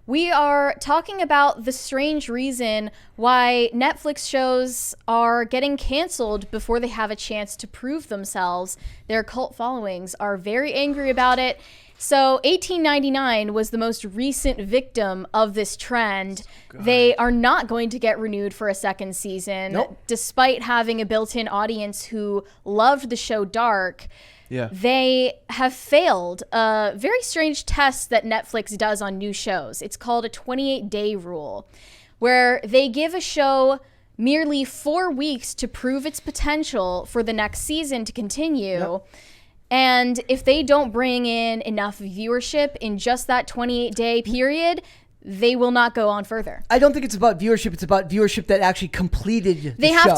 We are talking about the strange reason why Netflix shows are getting canceled before they have a chance to prove themselves. Their cult followings are very angry about it. So 1899 was the most recent victim of this trend. They are not going to get renewed for a second season, despite having a built-in audience who loved the show Dark. Yeah. They have failed a very strange test that Netflix does on new shows. It's called a 28-day rule, where they give a show merely 4 weeks to prove its potential for the next season to continue. Yep. And if they don't bring in enough viewership in just that 28-day period, they will not go on further. I don't think it's about viewership. It's about viewership that actually completed the show.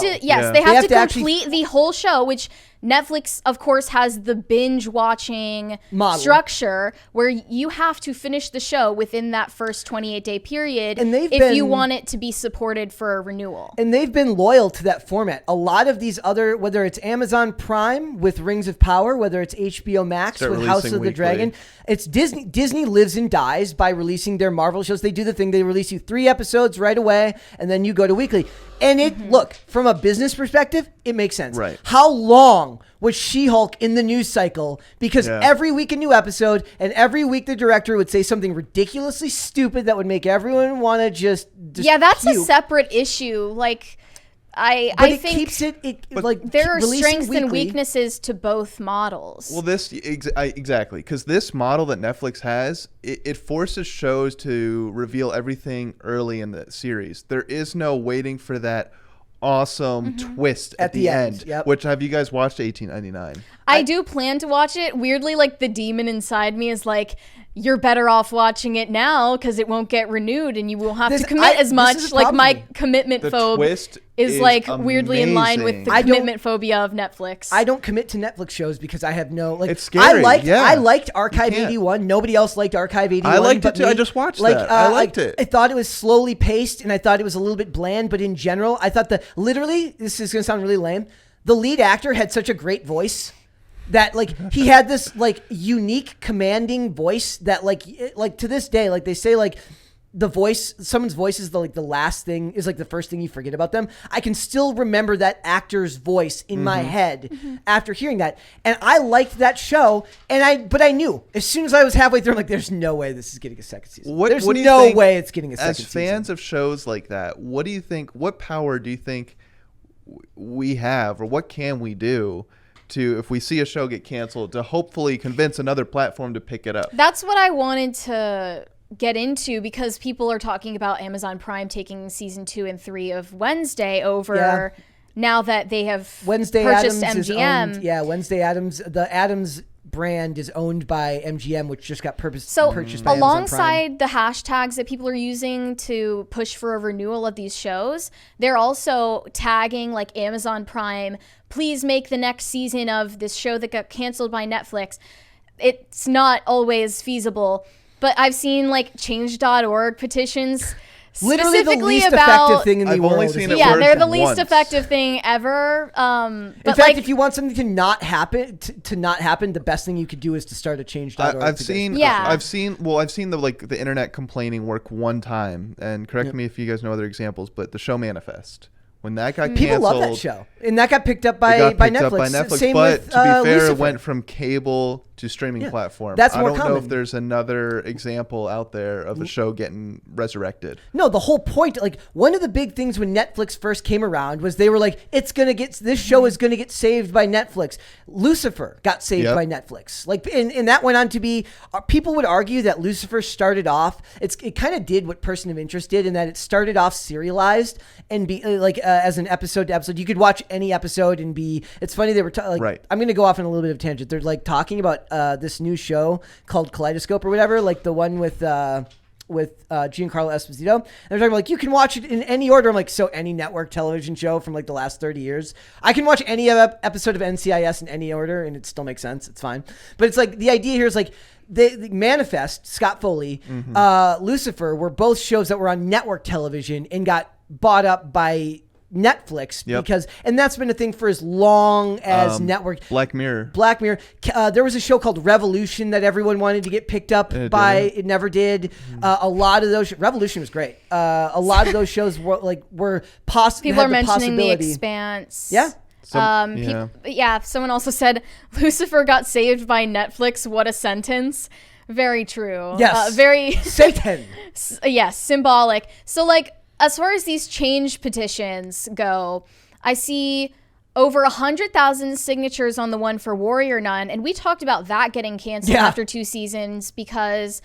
They have to complete the whole show, which Netflix, of course, has the binge watching structure where you have to finish the show within that first 28-day period if you want it to be supported for a renewal. And they've been loyal to that format. A lot of these other, whether it's Amazon Prime with Rings of Power, whether it's HBO Max with House of the Dragon, it's Disney. Disney lives and dies by releasing their Marvel shows. They do the thing. They release you 3 episodes right away, and then you go to weekly. And look, from a business perspective, it makes sense. Right. How long was She-Hulk in the news cycle? Because every week a new episode, and every week the director would say something ridiculously stupid that would make everyone want to just that's puke. a separate issue. Like, I think keeps it there are strengths weekly. and weaknesses to both models. Well, exactly, because this model that Netflix has, it forces shows to reveal everything early in the series. There is no waiting for that awesome twist at the end. Yep. Which, have you guys watched 1899? I do plan to watch it. Weirdly, like, the demon inside me is like, you're better off watching it now because it won't get renewed and you won't have to commit as much. Like, my commitment phobe is like weirdly in line with the commitment phobia of Netflix. I don't commit to Netflix shows because I have no, like, it's scary. I liked Archive 81. Nobody else liked Archive 81. I liked it too. I just watched that. I liked it. I thought it was slowly paced and I thought it was a little bit bland, but in general, I thought this is going to sound really lame. The lead actor had such a great voice that, like, he had this, like, unique commanding voice that, like to this day, like, they say, like, someone's voice is the last thing, is like the first thing you forget about them. I can still remember that actor's voice in my head after hearing that. And I liked that show. But I knew as soon as I was halfway through, I'm like, there's no way this is getting a second season. There's no way it's getting a second season. As fans of shows like that, what do you think, what power do you think we have, or what can we do to, if we see a show get canceled, to hopefully convince another platform to pick it up? That's what I wanted to get into, because people are talking about Amazon Prime taking season 2 and 3 of Wednesday over now that they have purchased MGM. Wednesday Addams, the Addams brand is owned by MGM, which just got purchased by Amazon Prime. Alongside the hashtags that people are using to push for a renewal of these shows, they're also tagging, like, Amazon Prime, please make the next season of this show that got canceled by Netflix. It's not always feasible, but I've seen, like, change.org petitions literally the least effective thing in the world. I've only seen it they're the least effective thing ever. In fact, if you want something to not happen, the best thing you could do is to start a change.org. I've seen the internet complaining work one time, and correct me if you guys know other examples, but the show Manifest. When that got canceled, people love that show, and that got picked up by Netflix. Same but with, to be fair, Lucifer. it went from cable to streaming platform. That's I more don't common. know if there's another example out there of a show getting resurrected. No, the whole point, like, one of the big things when Netflix first came around was they were like, this show is gonna get saved by Netflix. Lucifer got saved by Netflix. Like, and that went on to be, people would argue that Lucifer started off, it kind of did what Person of Interest did, in that it started off serialized and be as an episode to episode. You could watch any episode and be, it's funny, they were I'm gonna go off on a little bit of a tangent. They're like talking about this new show called Kaleidoscope or whatever, like the one with Giancarlo Esposito. And they're talking about, like, you can watch it in any order. I'm like, so any network television show from, like, the last 30 years, I can watch any episode of NCIS in any order and it still makes sense. It's fine. But it's like, the idea here is, like, the Manifest, Scott Foley, Lucifer were both shows that were on network television and got bought up by Netflix Yep. because, and that's been a thing for as long as network. Black Mirror. Black Mirror. There was a show called Revolution that everyone wanted to get picked up by. It never did. A lot of those. Revolution was great. A lot of those shows were possible. People are mentioning The Expanse. Yeah. Someone also said Lucifer got saved by Netflix. What a sentence. Very true. Yes. Very Satan. Yes, symbolic. So like as far as these change petitions go, I see over 100,000 signatures on the one for Warrior Nun, and we talked about that getting canceled after 2 seasons because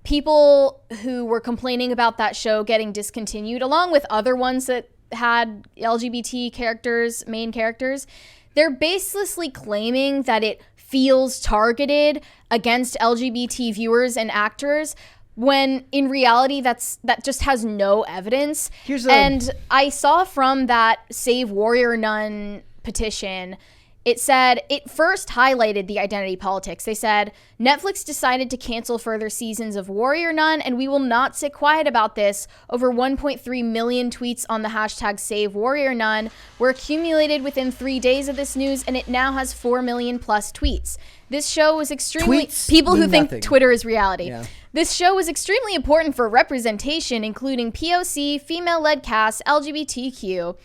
people who were complaining about that show getting discontinued, along with other ones that had LGBT characters, main characters, they're baselessly claiming that it feels targeted against LGBT viewers and actors when in reality that just has no evidence. And I saw from that Save Warrior Nun petition, it said it first highlighted the identity politics. They said, Netflix decided to cancel further seasons of Warrior Nun, and we will not sit quiet about this. Over 1.3 million tweets on the hashtag Save Warrior Nun were accumulated within 3 days of this news, and it now has 4 million plus tweets. This show was extremely... People who think Twitter is reality. Yeah. This show was extremely important for representation, including POC, female-led cast, LGBTQ.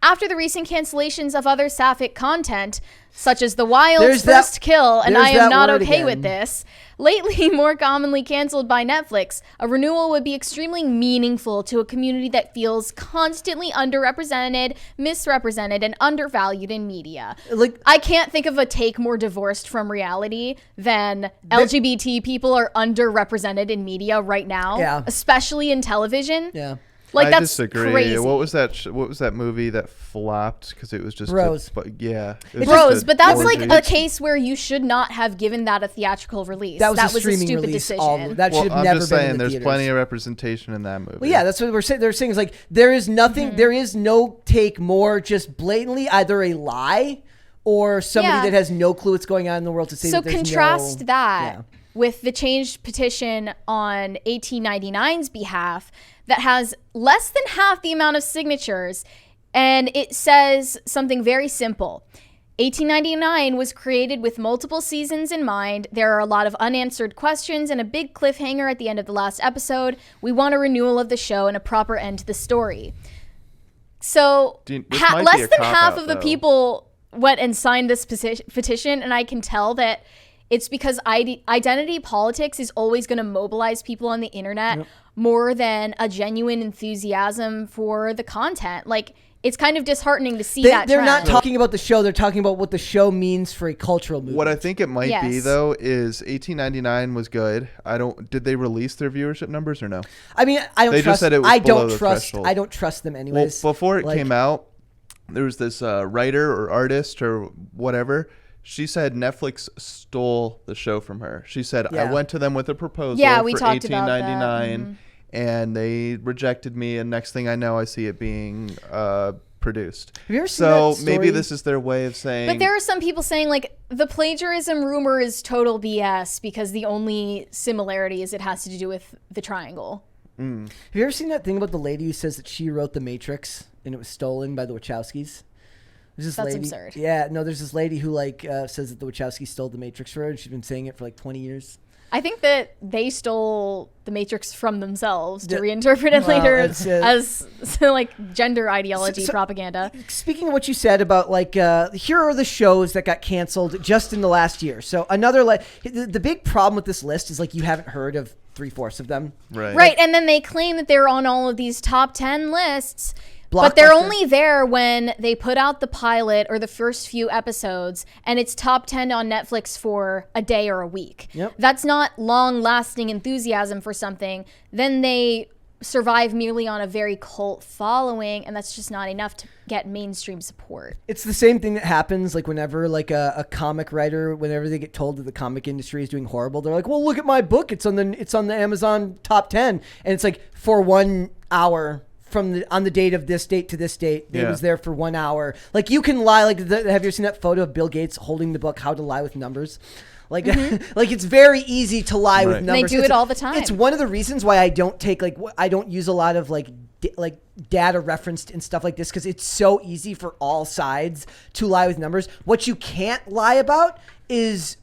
After the recent cancellations of other sapphic content, such as The Wild's First Kill, and I am not okay with this, lately more commonly canceled by Netflix, a renewal would be extremely meaningful to a community that feels constantly underrepresented, misrepresented, and undervalued in media. I can't think of a take more divorced from reality than LGBT people are underrepresented in media right now, especially in television. Yeah. Like, I that's disagree. crazy. What was that movie that flopped because it was just Rose? Rose, but that's like a case where you should not have given that a theatrical release. That was a stupid release. decision. That should have never been in the I'm just saying, there's theaters. plenty of representation in that movie. Well, yeah, that's what we're saying. They're saying is like there is nothing. There is no take more just blatantly either a lie or somebody that has no clue what's going on in the world to say. So that there's contrast that with the changed petition on 1899's behalf that has less than half the amount of signatures, and it says something very simple. 1899 was created with multiple seasons in mind. There are a lot of unanswered questions and a big cliffhanger at the end of the last episode. We want a renewal of the show and a proper end to the story. So less than half of the people went and signed this petition, and I can tell that it's because identity politics is always going to mobilize people on the internet more than a genuine enthusiasm for the content. Like, it's kind of disheartening to see that they're trend. not talking about the show. They're talking about what the show means for a cultural movement. What I think it might be, though, is 1899 was good. Did they release their viewership numbers or no? I mean, I don't they trust. Just said it was below the threshold. I don't trust them anyways. Well, before it came out, there was this writer or artist or whatever. She said Netflix stole the show from her. She said, I went to them with a proposal for we talked about $18.99, and they rejected me, and next thing I know, I see it being produced. Have you ever seen that story? Maybe this is their way of saying... But there are some people saying, like, the plagiarism rumor is total BS because the only similarity is it has to do with the triangle. Have you ever seen that thing about the lady who says that she wrote The Matrix and it was stolen by the Wachowskis? That's absurd. Yeah, no, there's this lady who says that the Wachowskis stole The Matrix for her, and she's been saying it for like 20 years. I think that they stole The Matrix from themselves to reinterpret it later as like gender ideology propaganda. Speaking of what you said about here are the shows that got canceled just in the last year. So the big problem with this list is you haven't heard of 3/4 of them. Right, and then they claim that they're on all of these top 10 lists. But they're only there when they put out the pilot or the first few episodes, and it's top 10 on Netflix for a day or a week. Yep. That's not long-lasting enthusiasm for something. Then they survive merely on a very cult following, and that's just not enough to get mainstream support. It's the same thing that happens whenever a comic writer, whenever they get told that the comic industry is doing horrible, they're like, well, look at my book. It's on the Amazon top 10. And it's for 1 hour on the date of this date to this date, it was there for 1 hour. You can lie. Have you ever seen that photo of Bill Gates holding the book "How to Lie with Numbers"? It's very easy to lie with numbers. They do it all the time. It's one of the reasons why I don't take I don't use a lot of data referenced and stuff like this because it's so easy for all sides to lie with numbers. What you can't lie about is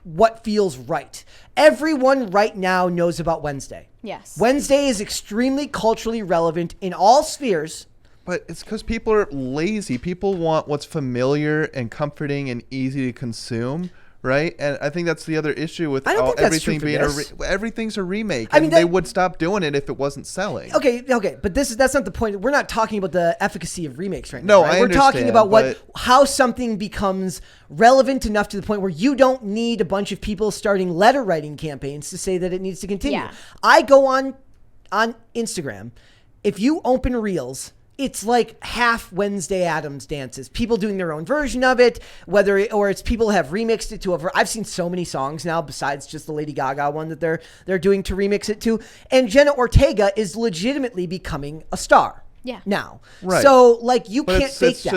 what feels right. Everyone right now knows about Wednesday. Yes. Wednesday is extremely culturally relevant in all spheres. But it's because people are lazy. People want what's familiar and comforting and easy to consume, right? And I think that's the other issue with I don't think that's everything true for being everything's a remake. I mean, they would stop doing it if it wasn't selling. Okay, but that's not the point. We're not talking about the efficacy of remakes right No, now. Right? I We're talking understand, about how something becomes relevant enough to the point where you don't need a bunch of people starting letter writing campaigns to say that it needs to continue. Yeah. I go on Instagram. If you open Reels, it's like half Wednesday Addams dances. People doing their own version of it, or it's people have remixed it to I've seen so many songs now besides just the Lady Gaga one that they're doing to remix it to. And Jenna Ortega is legitimately becoming a star. Yeah. Now. Right. So you But can't fake that.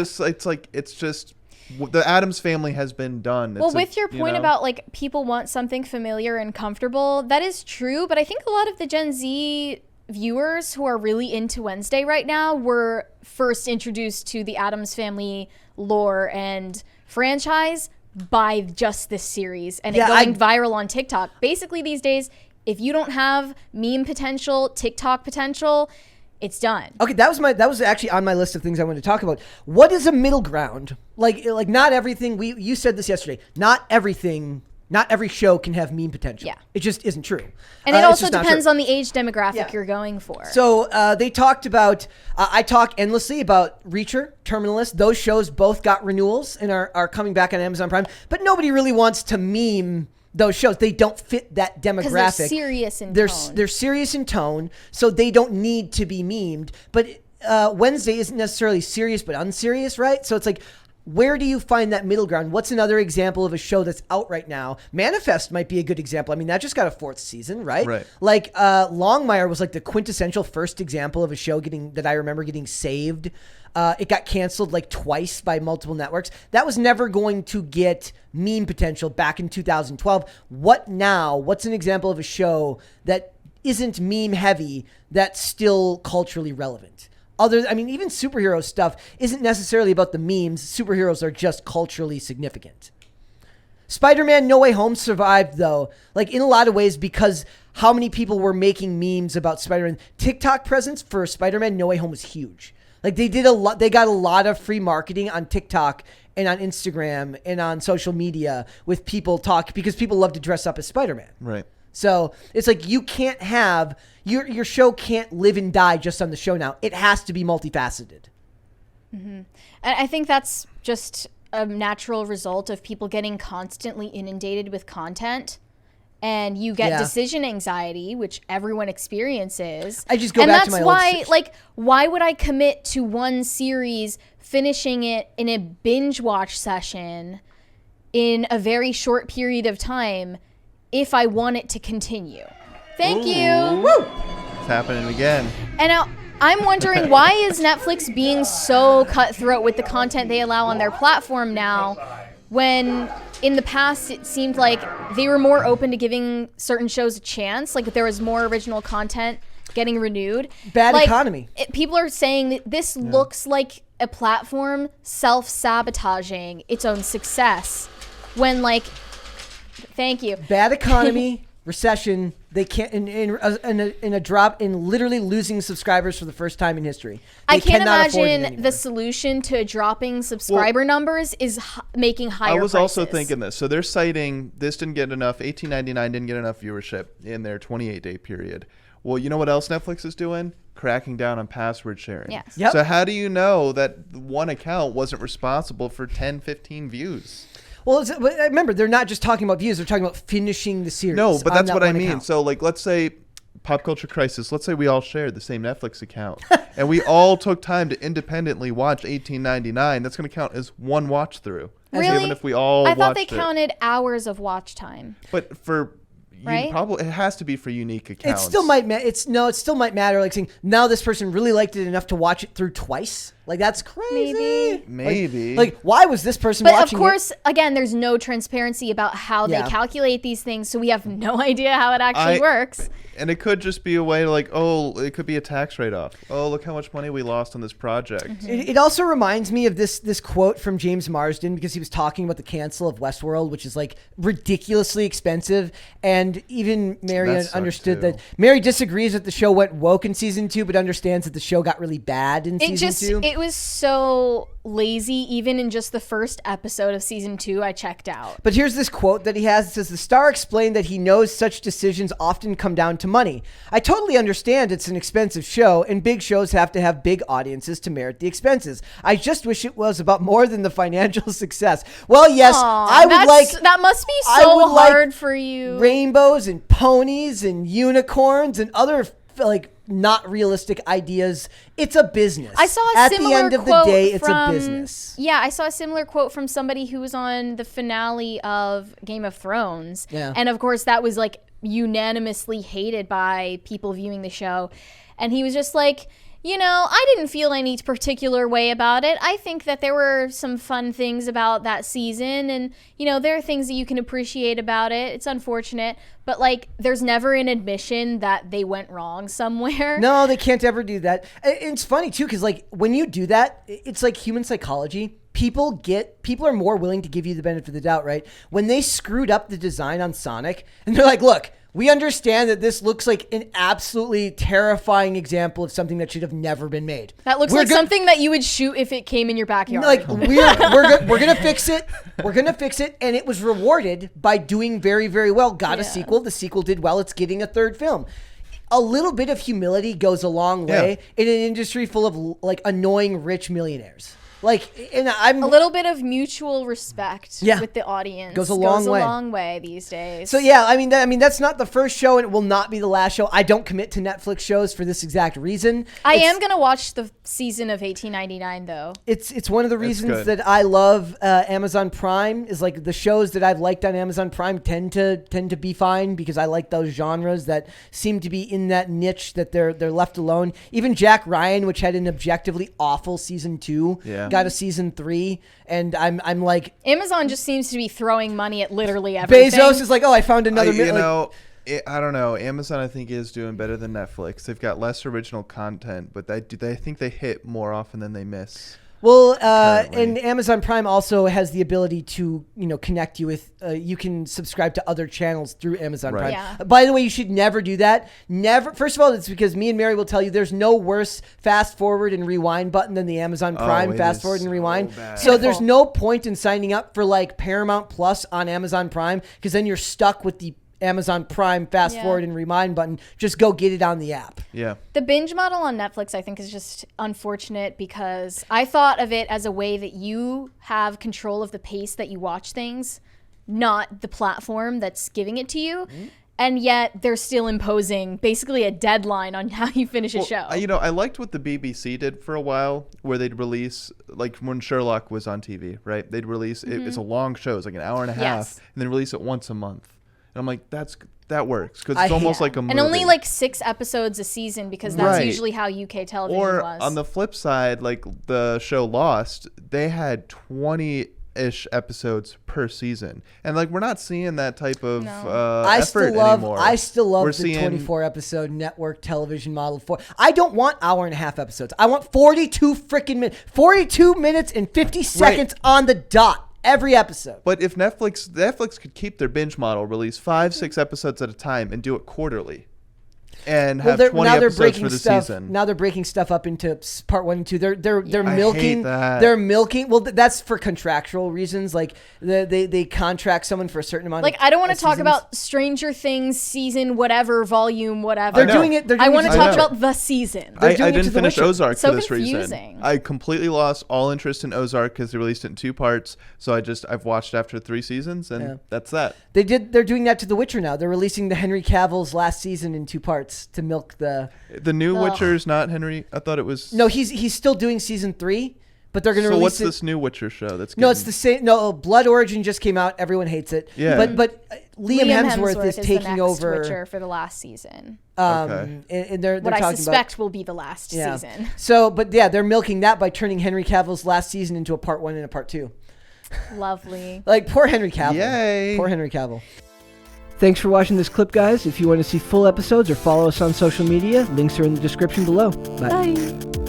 It's just the Addams Family has been done. Well, with your point about people want something familiar and comfortable, that is true. But I think a lot of the Gen Z viewers who are really into Wednesday right now were first introduced to the Addams Family lore and franchise by just this series and it going viral on TikTok. Basically these days, if you don't have meme potential, TikTok potential, it's done. Okay, that was actually on my list of things I wanted to talk about. What is a middle ground? Like not everything you said this yesterday. Not every show can have meme potential. Yeah. It just isn't true. And it also depends on the age demographic you're going for. So they talked about, I talk endlessly about Reacher, Terminalist. Those shows both got renewals and are coming back on Amazon Prime. But nobody really wants to meme those shows. They don't fit that demographic. Because they're serious in tone. They're serious in tone, so they don't need to be memed. But Wednesday isn't necessarily serious but unserious, right? So it's like, where do you find that middle ground? What's another example of a show that's out right now? Manifest might be a good example. I mean, that just got a 4th season, right? Right. Like Longmire was like the quintessential first example of a show that I remember getting saved. It got canceled like twice by multiple networks. That was never going to get meme potential back in 2012. What now? What's an example of a show that isn't meme heavy that's still culturally relevant? Even superhero stuff isn't necessarily about the memes. Superheroes are just culturally significant. Spider-Man No Way Home survived, though, in a lot of ways because how many people were making memes about Spider-Man. TikTok presence for Spider-Man No Way Home was huge. They did a lot. They got a lot of free marketing on TikTok and on Instagram and on social media with people because people love to dress up as Spider-Man. Right. So it's you can't have your show can't live and die just on the show now. It has to be multifaceted. Mm-hmm. I think that's just a natural result of people getting constantly inundated with content. And you get decision anxiety, which everyone experiences. I just go back to my old... And that's why, why would I commit to one series, finishing it in a binge watch session in a very short period of time if I want it to continue? Thank you. Woo! It's happening again. And now I'm wondering, why is Netflix being so cutthroat with the content they allow on their platform now, when in the past it seemed like they were more open to giving certain shows a chance, there was more original content getting renewed? Bad economy. People are saying that this looks like a platform self-sabotaging its own success when thank you. Bad economy, recession. They can't in a drop in literally losing subscribers for the first time in history. I can't imagine the solution to dropping subscriber numbers is making higher prices. I was also thinking this. So they're citing this didn't get enough. $18.99 didn't get enough viewership in their 28-day period. Well, you know what else Netflix is doing? Cracking down on password sharing. Yes. Yep. So how do you know that one account wasn't responsible for 10, 15 views? Well, remember, they're not just talking about views. They're talking about finishing the series. No, but that's what I mean. Account. So, let's say Pop Culture Crisis. Let's say we all shared the same Netflix account. And we all took time to independently watch $18.99. That's going to count as one watch through. Really? Even if we all I thought they watched it. counted hours of watch time. But for right? Probably it has to be for unique accounts. It still might it still might matter, like saying now this person really liked it enough to watch it through twice. Like that's crazy. Maybe. Like why was this person But watching of course, again, there's no transparency about how they calculate these things, so we have no idea how it actually works. And it could just be a way to like, oh, it could be a tax write-off. Oh, look how much money we lost on this project. It also reminds me of this quote from James Marsden, because he was talking about the cancel of Westworld, which is like ridiculously expensive. And even Mary understood that. Mary disagrees that the show went woke in season 2, but understands that the show got really bad in season 2. It was so lazy. Even in just the first episode of season 2, I checked out. But here's this quote that he has. It says, "The star explained that he knows such decisions often come down to money. I totally understand it's an expensive show, and big shows have to have big audiences to merit the expenses. I just wish it was about more than the financial success." Well, yes, that must be so hard for you. Rainbows and ponies and unicorns and other like not realistic ideas. It's a business. I saw a At similar the end of the day, it's a business. Yeah, I saw a similar quote from somebody who was on the finale of Game of Thrones. Yeah. And of course, that was like unanimously hated by people viewing the show. And he was just like, I didn't feel any particular way about it. I think that there were some fun things about that season, and there are things that you can appreciate about it. It's unfortunate, but like there's never an admission that they went wrong somewhere. No, they can't ever do that. It's funny too, because like when you do that, it's like human psychology. People are more willing to give you the benefit of the doubt, right? When they screwed up the design on Sonic, and they're like, look, we understand that this looks like an absolutely terrifying example of something that should have never been made. That looks like something that you would shoot if it came in your backyard. Like we're gonna fix it. We're gonna fix it, and it was rewarded by doing very, very well. Got a sequel. The sequel did well. It's getting a third film. A little bit of humility goes a long way in an industry full of like annoying rich millionaires. Like, and I'm a little bit of mutual respect with the audience goes a long way these days. So yeah, I mean that's not the first show, and it will not be the last show. I don't commit to Netflix shows for this exact reason. I am gonna watch the season of 1899 though. It's one of the reasons that I love Amazon Prime, is like the shows that I've liked on Amazon Prime tend to be fine, because I like those genres that seem to be in that niche that they're left alone. Even Jack Ryan, which had an objectively awful season 2. Got a season 3, and I'm like, Amazon just seems to be throwing money at literally everything. Bezos is like, oh, I found another. I don't know. Amazon, I think, is doing better than Netflix. They've got less original content, but I think they hit more often than they miss. Well, and Amazon Prime also has the ability to, connect you with, you can subscribe to other channels through Amazon Prime. Yeah. By the way, you should never do that. Never. First of all, it's because me and Mary will tell you there's no worse fast forward and rewind button than the Amazon Prime fast forward and rewind. So there's no point in signing up for like Paramount Plus on Amazon Prime, because then you're stuck with the Amazon Prime fast forward and rewind button. Just go get it on the app. Yeah. The binge model on Netflix, I think, is just unfortunate, because I thought of it as a way that you have control of the pace that you watch things, not the platform that's giving it to you. Mm-hmm. And yet they're still imposing basically a deadline on how you finish a show. I liked what the BBC did for a while, where they'd release, like when Sherlock was on TV, right? They'd release, it's a long show. It's like an hour and a half, and then release it once a month. And I'm like, that works, because it's almost like a movie. And only like 6 episodes a season, because that's usually how UK television was. Or on the flip side, like the show Lost, they had 20-ish episodes per season. And like we're not seeing that type of effort anymore. I still love the 24-episode network television model. I don't want hour-and-a-half episodes. I want 42 freaking minutes. 42 minutes and 50 seconds on the dot. Every episode. But if Netflix could keep their binge model, release 5-6 episodes at a time, and do it quarterly, and have 20 episodes for the season. Now they're breaking stuff up into part 1 and 2. They're milking. I hate that. They're milking. Well, that's for contractual reasons. Like they contract someone for a certain amount. Like, I don't want to talk about Stranger Things season whatever, volume whatever. They're doing it. I want to talk about the season. I didn't finish Ozark so for this confusing. reason. I completely lost all interest in Ozark because they released it in 2 parts. So I've watched after 3 seasons, and that's that. They're doing that to The Witcher now. They're releasing the Henry Cavill's last season in 2 parts to milk the new Witcher's not Henry. I thought it was. No, he's still doing season 3, but they're going to So release what's it. this new Witcher show that's No, it's the same. No, Blood Origin just came out. Everyone hates it. Yeah. But Liam Hemsworth is the taking next over. Witcher for the last season. Okay. And they're What I talking suspect will be the last about, season. So, but yeah, they're milking that by turning Henry Cavill's last season into a part 1 and a part 2. Lovely. Like, poor Henry Cavill. Yay. Poor Henry Cavill. Thanks for watching this clip, guys. If you want to see full episodes or follow us on social media, links are in the description below. Bye. Bye.